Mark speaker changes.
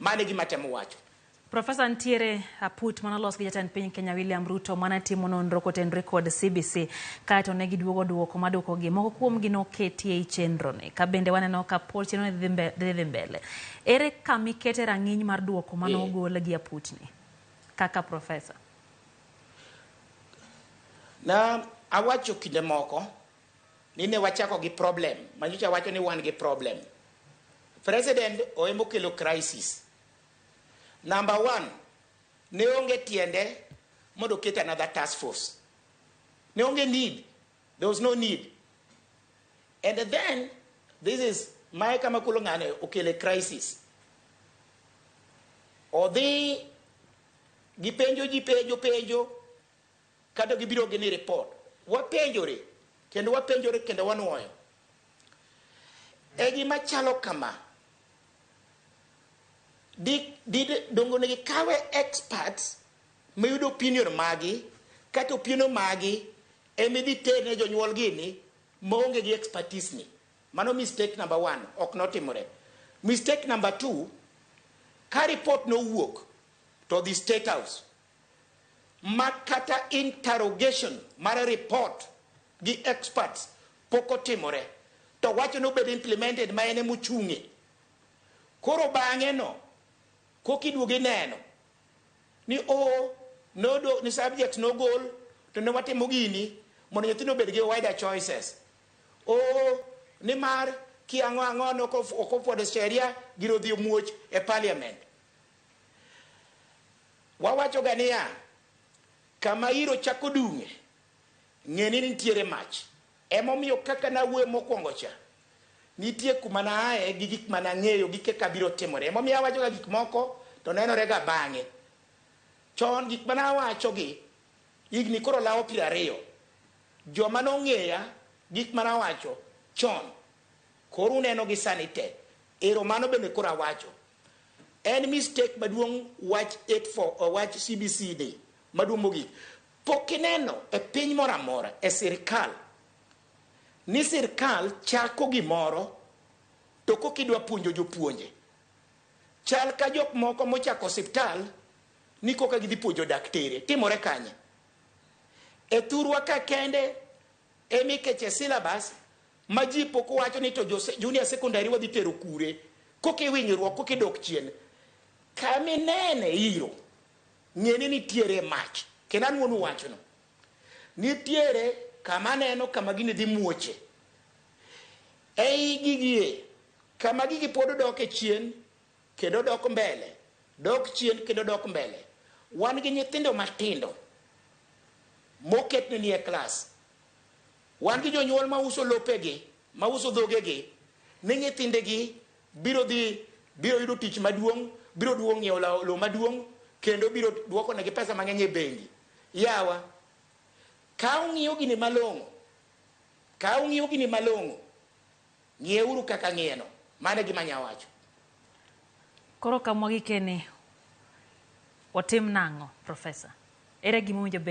Speaker 1: Mane gima temo wacho.
Speaker 2: Professor ntiere aput manolos gi jatend piny Kenya William Ruto manatimo nonro kotenore kod CBC kaeto ne giduoko maduoko gi moko kuom gi noketi ei chenro ni ka bende waneno ka pod chenro dhi mbele. Ere kamikete rang'iny mar duoko manogol gi aput ni kaka professor?
Speaker 1: Na awacho kinde moko ni ne wachako gi problem, manyicha wacho ni wan gi problem. President oemo kelo crisis. Number one, ne onge tiende mondo ket another task force. Ne onge need. There was no need. And then, this is my kamakulongane okele crisis. Odhi gipenjo kado gibiro gini report. Wapenjore kendo wanuoyo. Egi machalo kama. Dongo negi kawe experts mayudo opinion magi kata opinion magi emidite ne jonyuol gini maonge gi expertise ni. Mano mistake number one, ok notimore. Mistake number two, ka report no wuok to the State House makata interrogation mara report gi experts poko timore to wacho no bed implemented ma ene muchungi. Koro bang'e no kokiduogi neno ni ni subject no gol to ne watimo gini mondo nyithindo bed gi wider choices. Ni mar ki ang'o no okopwod sheria giro dhi muoch e parliament. Wawacho gania kama iro chako dunge ng'eni nitiere mach. Emomiyo kaka na wuoyo mokwongo cha nitie kuma naaye gi gik mana ng'eyo gi kaka biro timore. Emomiyo awacho ga gik moko to nenore ga bang'e. Chon gik mana awacho gi igni koro lawo 20. Joma nong'eya gik mana awacho chon koro uneno gi sani te. Ero mano bende koro awacho. En mistake maduong' wach CBC ni maduong' mogik. Pokineno e piny moro amora e sirkal ni sirkal chako gimoro to kokidwa puonjo jopuonje. Chal ka jok moko mochako osiptal ni koka gidhi puonjo daktere. Timore kanye? E thurwa ka kende emikeche syllabus ma ji poko wacho ni to junior secondary wadhi tero kure. Kokiwinyruok kokidok chien. Kaminene iro ng'eni nitiere mach. Kendo an wuonu wacho no. Nitiere kama neno kama gini dhi muoche. Ei gigie kama gigi pod dok e chien kendo dok mbele. Dok chien kendo dok mbele. Wan gi nyithindo matindo moket ni e klas. Wan gi jonyuol ma uso lopegi, ma uso dhogegi, ni nyithindegi biro yudo tich maduong', biro duong' ng'iewo lo maduong' kendo biro duoko negi pesa mang'eny e bengi. Yawa, ka ung'iyo gini malong'o, ng'ieuru kaka ng'iyeno. Mane gima nyawacho.
Speaker 2: Koro kamwa gikeni watim nang'o, Professor? Ere gima owinjo bed